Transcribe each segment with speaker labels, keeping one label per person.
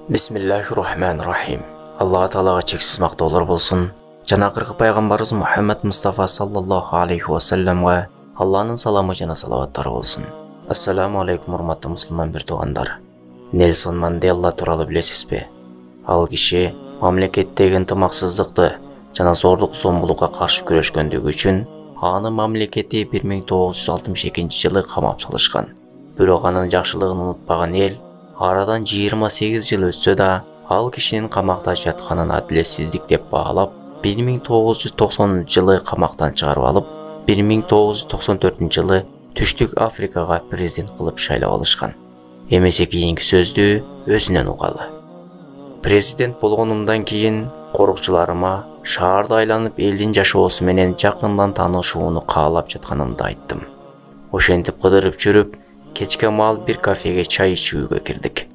Speaker 1: Бисмиллахир-рахманир-рахим. Алла Таалага чексиз мактоолор болсун. Жана акыркы пайгамбарыбыз Мухаммад Мустафа саллаллаху алейхи ва салламга Алланын саламы жана салаваттары болсун. Ассаламу алейкум, урматтуу мусулман бир туугандар. Нельсон Мандела тууралуу билесизби? Ал киши мамлекеттеги ынтымаксыздыкты жана зордук зомбулукка каршы күрөшкөндүгү үчүн аны мамлекети 1962-жылы камап салышкан. Бирок анын жакшылыгын унутпаган эл арадан 28 жыл өтсө да ал кишинин камакта жатканын адилетсиздик деп баалап 1990-жылы камактан чыгарып алып 1994-жылы Түштүк Африкага президент кылып шайлап алышкан. Эмесе кийинки сөздү өзүнөн угалы. Президент болгонумдан кийин корукчуларыма шаарды айланып элдин жашоосу менен жакындан таанышууну каалап жатканымды айттым. Ошентип кыдырып жүрүп, кечке маал бир кафеге чай ичүүгө кирдик.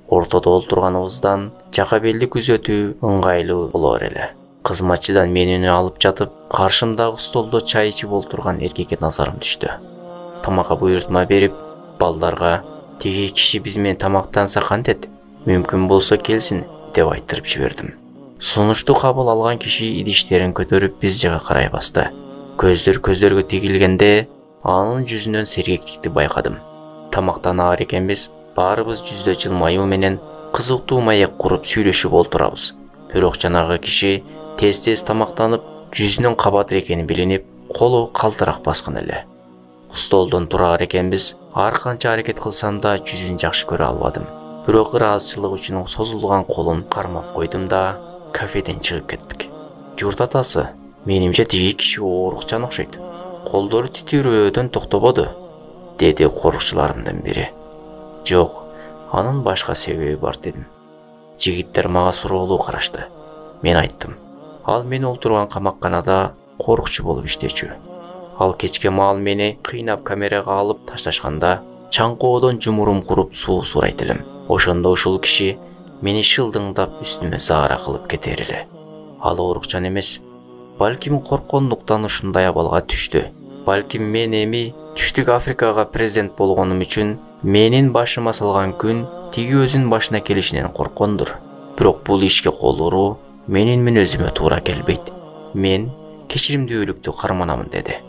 Speaker 1: Ортодо олтурганыбыздан жака белди күзөтүү ыңгайлуу болор эле. Кызматчыдан менүүнү алып жатып, каршымдагы столдо чай ичип олтурган эркекке назарым түштү. Тамакка буйртма берип, балдарга "Тиги киши биз менен тамактанса кантет? Мүмкүн болсо келсин" деп айтырып жибердим. Сунушту кабыл алган киши идиштерин көтөрүп биз жака карай басты. Көздөргө тигилгенде анын жүзүнөн сергектикти байкадым. Тамактанаар экенбиз, баарыбыз жүздө жылмаюу менен кызыктуу маек куруп сүйлөшүп олтурабыз. Бирок жанагы киши тез тамактанып, жүзүнүн кабатыр экени билинип, колу калтырак баскан эле. Столдон турар экенбиз, ар канча аракет кылсам да жүзүн жакшы көрө албадым. Бирок ыраазычылык үчүн созулган колун кармап койдум да кафеден чыгып кеттик. Журт атасы, менимче тиги киши оорукчан окшойт. Колдору титирөөдөн токтободу, деди корукчуларымдын бири. Жок, анын башка себеби бар дедим. Жигиттер мага суроолуу карашты. Мен айттым. Ал мен олтурган камакканада корукчу болуп иштечү. Ал кечке маал мени кыйнап камерага алып ташташканда чаңкоодон жумурум куруп суу сурайт элем. Ошондо ушул киши мени шылдыңдап үстүмө заара кылып кетер эле. Ал оорукчан эмес, балким корккондуктан ушундай абалга түштү. Балким мен эми Түштүк Африкага президент болгонум үчүн менин башыма салган күн тиги өзүнүн башына келишинен корккондур. Бирок бул ишке кол уруу менин мүнөзүмө туура келбейт. Мен кечиримдүүлүктү карманамын деди.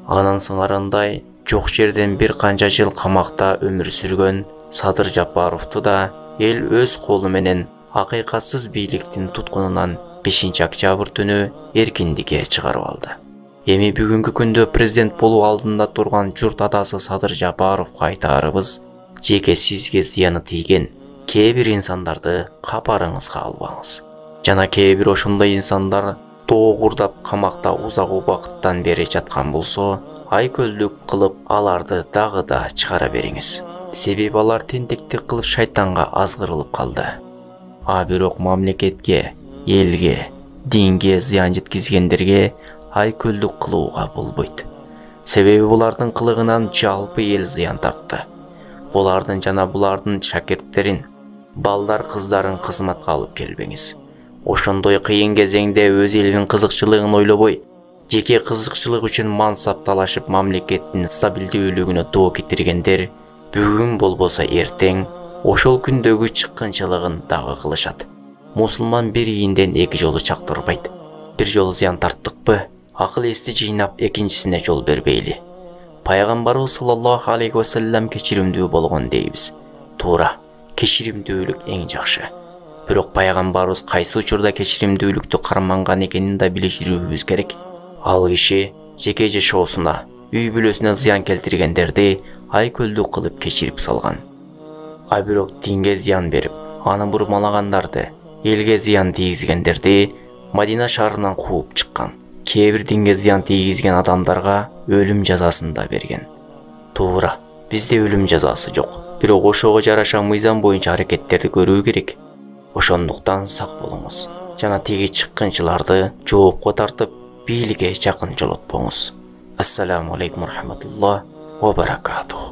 Speaker 1: Анын сыңарындай жок жерден бир канча жыл камакта өмүр сүргөн Садыр Жапаровду да эл өз колу менен акыйкатсыз бийликтин туткунунан 5-октябрь түнү эркиндикке чыгарып алды. Эми бүгүнкү күндө президент болуу алдында турган журт атасы Садыр Жапаровго айтарыбыз, жеке сизге зыяны тийген кээ бир инсандарды капарыңызга албаңыз. Жана кээ бир ошондой инсандар тоогурдап камакта узак убакыттан бери жаткан болсо, айкөлдүк кылып аларды дагы да чыгара бериңиз. Себеби алар тентектик кылып шайтанга азгырылып калды. Бирок мамлекетке, элге, динге зыян жеткизгендерге айкөлдүк кылууга болбойт. Себеби булардын кылыгынан жалпы эл зыян тартты. Булардын жана булардын шакирттерин, балдар кыздарын кызматка алып келбеңиз. Ошондой кыйын кезеңде өз элинин кызыкчылыгын ойлобой, жеке кызыкчылык үчүн мансап талашып мамлекеттин стабилдүүлүгүнө доо кетиргендер бүгүн болбосо эртең ошол күндөгү чыккынчылыгын дагы кылышат. Мусулман бир ийинден эки жолу чактырбайт. Бир жолу зыян тарттыкпы, акыл эсти жыйнап экинчисине жол бербейли. Пайгамбарыбыз саллаллаху алейхи ва саллям кечиримдүү болгон дейбиз. Туура, кечиримдүүлүк эң жакшы. Бирок пайгамбарыбыз кайсы учурда кечиримдүүлүктү карманган экенин да биле жүрүүбүз керек. Ал киши жеке жашоосуна, үй бүлөсүнө зыян келтиргендерди айкөлдүк кылып кечирип салган. Бирок динге зыян берип, аны бурмалагандарды, элге зыян тийгизгендерди Мадина шаарынан кууп чыккан. Кээ бир динге зыян тийгизген адамдарга өлүм жазасын да берген. Туура, бизде өлүм жазасы жок. Бирок ошого жараша мыйзам боюнча аракеттерди көрүү керек. Ошондуктан сак болуңуз. Жана тиги чыккынчыларды жоопко тартып, бийликке жакын жолотпоңуз. Ассаламу алейкум рахматуллах ва баракатух.